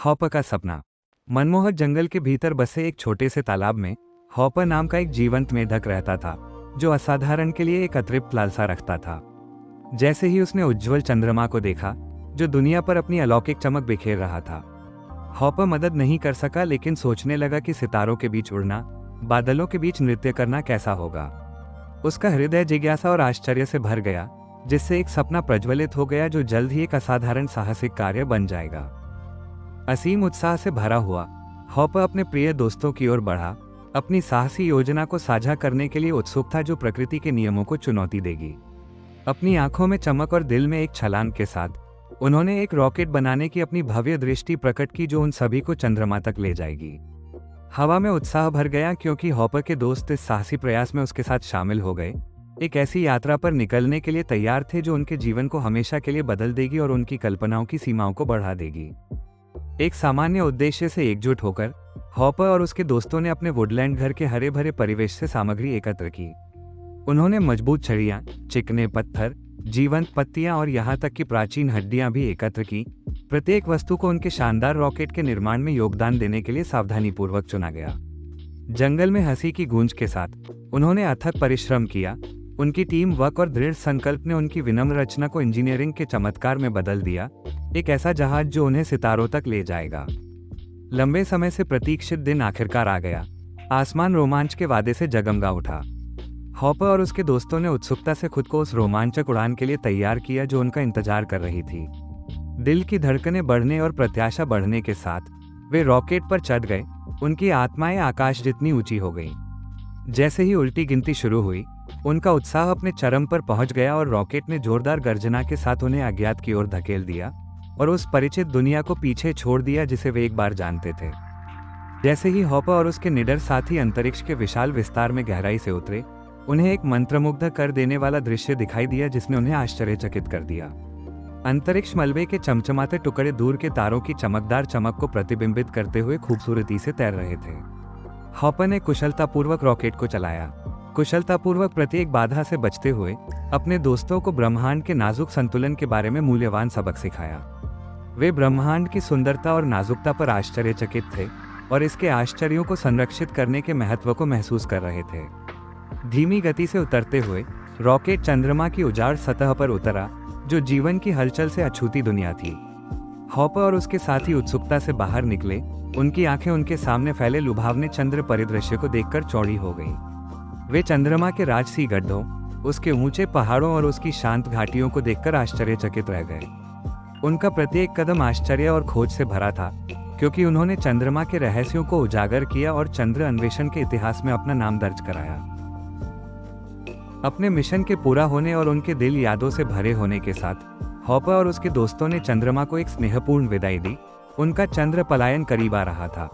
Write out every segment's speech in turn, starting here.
Hopper का सपना। मनमोहक जंगल के भीतर बसे एक छोटे से तालाब में हॉपर नाम का एक जीवंत मेढक रहता था, जो असाधारण के लिए एक अतृप्त लालसा रखता था। जैसे ही उसने उज्ज्वल चंद्रमा को देखा, जो दुनिया पर अपनी अलौकिक चमक बिखेर रहा था, हॉपर मदद नहीं कर सका, लेकिन सोचने लगा कि सितारों के बीच उड़ना, बादलों के बीच नृत्य करना कैसा होगा। उसका हृदय जिज्ञासा और आश्चर्य से भर गया, जिससे एक सपना प्रज्वलित हो गया जो जल्द ही एक असाधारण साहसिक कार्य बन जाएगा। असीम उत्साह से भरा हुआ हॉपर अपने प्रिय दोस्तों की ओर बढ़ा, अपनी साहसी योजना को साझा करने के लिए उत्सुक था, जो प्रकृति के नियमों को चुनौती देगी। अपनी आंखों में चमक और दिल में एक छलांग के साथ उन्होंने एक रॉकेट बनाने की अपनी भव्य दृष्टि प्रकट की, जो उन सभी को चंद्रमा तक ले जाएगी। हवा में उत्साह भर गया, क्योंकि हॉपर के दोस्त इस साहसी प्रयास में उसके साथ शामिल हो गए, एक ऐसी यात्रा पर निकलने के लिए तैयार थे जो उनके जीवन को हमेशा के लिए बदल देगी और उनकी कल्पनाओं की सीमाओं को बढ़ा देगी। एक सामान्य उद्देश्य से एकजुट होकर हॉपर और उसके दोस्तों ने अपने वुडलैंड घर के हरे भरे परिवेश से सामग्री एकत्र की। उन्होंने मजबूत छड़ियां, चिकने पत्थर, जीवंत पत्तियां और यहाँ तक कि प्राचीन हड्डियां भी एकत्र की। प्रत्येक वस्तु को उनके शानदार रॉकेट के निर्माण में योगदान देने के लिए सावधानीपूर्वक चुना गया। जंगल में हंसी की गूंज के साथ उन्होंने अथक परिश्रम किया। उनकी टीम वर्क और दृढ़ संकल्प ने उनकी विनम्र रचना को इंजीनियरिंग के चमत्कार में बदल दिया, एक ऐसा जहाज जो उन्हें सितारों तक ले जाएगा। लंबे समय से प्रतीक्षित दिन आखिरकार आ गया। आसमान रोमांच के वादे से जगमगा उठा। हॉपर और उसके दोस्तों ने उत्सुकता से खुद को उस रोमांचक उड़ान के लिए तैयार किया जो उनका इंतजार कर रही थी। दिल की धड़कनें बढ़ने और प्रत्याशा बढ़ने के साथ वे रॉकेट पर चढ़ गए। उनकी आत्माएं आकाश जितनी ऊंची हो गईं। जैसे ही उल्टी गिनती शुरू हुई, उनका उत्साह अपने चरम पर पहुंच गया और रॉकेट ने जोरदार गर्जना के साथ उन्हें अज्ञात की ओर धकेल दिया और उस परिचित दुनिया को पीछे छोड़ दिया जिसे वे एक बार जानते थे। जैसे ही हॉपर और उसके निडर साथी अंतरिक्ष के विशाल विस्तार में गहराई से उतरे, उन्हें एक मंत्रमुग्ध कर देने वाला दृश्य दिखाई दिया जिसने उन्हें आश्चर्यचकित कर दिया। अंतरिक्ष मलबे के चमचमाते टुकड़े दूर के तारों की चमकदार चमक को प्रतिबिंबित करते हुए खूबसूरती से तैर रहे थे। हॉपर ने कुशलतापूर्वक रॉकेट को चलाया, कुशलतापूर्वक प्रत्येक बाधा से बचते हुए अपने दोस्तों को ब्रह्मांड के नाजुक संतुलन के बारे में मूल्यवान सबक सिखाया। वे ब्रह्मांड की सुंदरता और नाजुकता पर आश्चर्यचकित थे और इसके आश्चर्यों को संरक्षित करने के महत्व को महसूस कर रहे थे। धीमी गति से उतरते हुए रॉकेट चंद्रमा की उजाड़ सतह पर उतरा, जो जीवन की हलचल से अछूती दुनिया थी। हॉपर और उसके साथी उत्सुकता से बाहर निकले। उनकी आंखें उनके सामने फैले लुभावने चंद्र परिदृश्य को देखकर चौड़ी हो गईं। वे चंद्रमा के राजसी गड्ढों, उसके ऊंचे पहाड़ों और उसकी शांत घाटियों को देखकर आश्चर्यचकित रह गए। उनका प्रत्येक कदम आश्चर्य और खोज से भरा था, क्योंकि उन्होंने चंद्रमा के रहस्यों को उजागर किया और चंद्र अन्वेषण के इतिहास में अपना नाम दर्ज कराया। अपने मिशन के पूरा होने और उनके दिल यादों से भरे होने के साथ हॉपर और उसके दोस्तों ने चंद्रमा को एक स्नेहपूर्ण विदाई दी। उनका चंद्र पलायन करीब आ रहा था।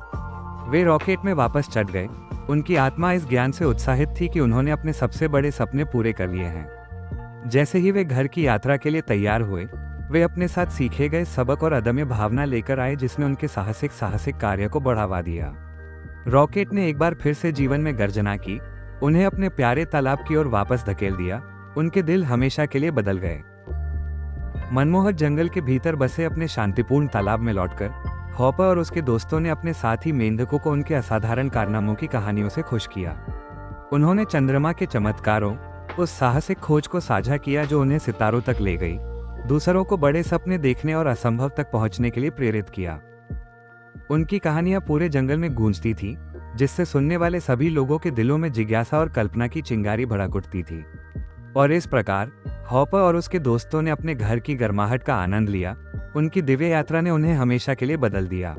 वे रॉकेट में वापस चढ़ गए। उनकी आत्मा इस ज्ञान से उत्साहित थी कि उन्होंने अपने सबसे बड़े सपने पूरे कर लिए हैं। जैसे ही वे घर की यात्रा के लिए तैयार हुए, वे अपने साथ सीखे गए सबक और अदम्य भावना लेकर आए, जिसने उनके साहसिक कार्य को बढ़ावा दिया। रॉकेट ने एक बार फिर से जीवन में गर्जना की, उन्हें अपने प्यारे तालाब की ओर वापस धकेल दिया। उनके दिल हमेशा के लिए बदल गए। मनमोहक जंगल के भीतर बसे अपने शांतिपूर्ण तालाब में लौटकर हॉपर और उसके दोस्तों ने अपने साथी मेंढकों को उनके असाधारण कारनामों की कहानियों से खुश किया। उन्होंने चंद्रमा के चमत्कारों, उस साहसिक खोज को साझा किया जो उन्हें सितारों तक ले गई, दूसरों को बड़े सपने देखने और असंभव तक पहुंचने के लिए प्रेरित किया। उनकी कहानियां पूरे जंगल में गूंजती थी, जिससे सुनने वाले सभी लोगों के दिलों में जिज्ञासा और कल्पना की चिंगारी भड़क उठती थी। और इस प्रकार हॉपर और उसके दोस्तों ने अपने घर की गर्माहट का आनंद लिया। उनकी दिव्य यात्रा ने उन्हें हमेशा के लिए बदल दिया।